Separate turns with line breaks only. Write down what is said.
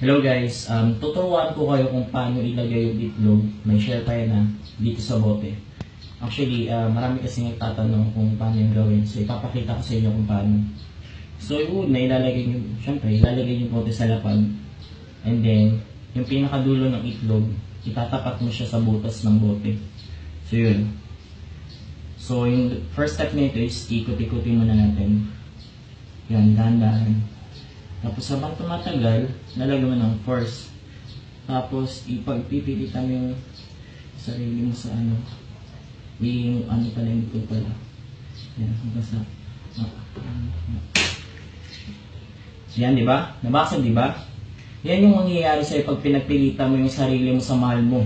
Hello guys, tuturuan ko kayo kung paano ilagay yung itlog. May share tayo na dito sa bote. Actually, marami kasi nagtatanong kung paano yung gawin. So, ipapakita ko sa inyo kung paano. So, yung una, ilalagay yung bote sa lapag. And then, yung pinakadulo ng itlog, itatapat mo siya sa butas ng bote. So, yun. So, yung first step nito is ikot-ikutin muna natin. Yan, dahan-dahan. Tapos habang tumatagal, lalagyan mo ng force. Tapos ipagpipilitan mo yung sarili mo sa yung pala yung ito pala. Yan, hanggang sa yan, diba? Nabasag, diba? Yan yung mangyayari sa'yo pag pinagpilitan mo yung sarili mo sa mahal mo.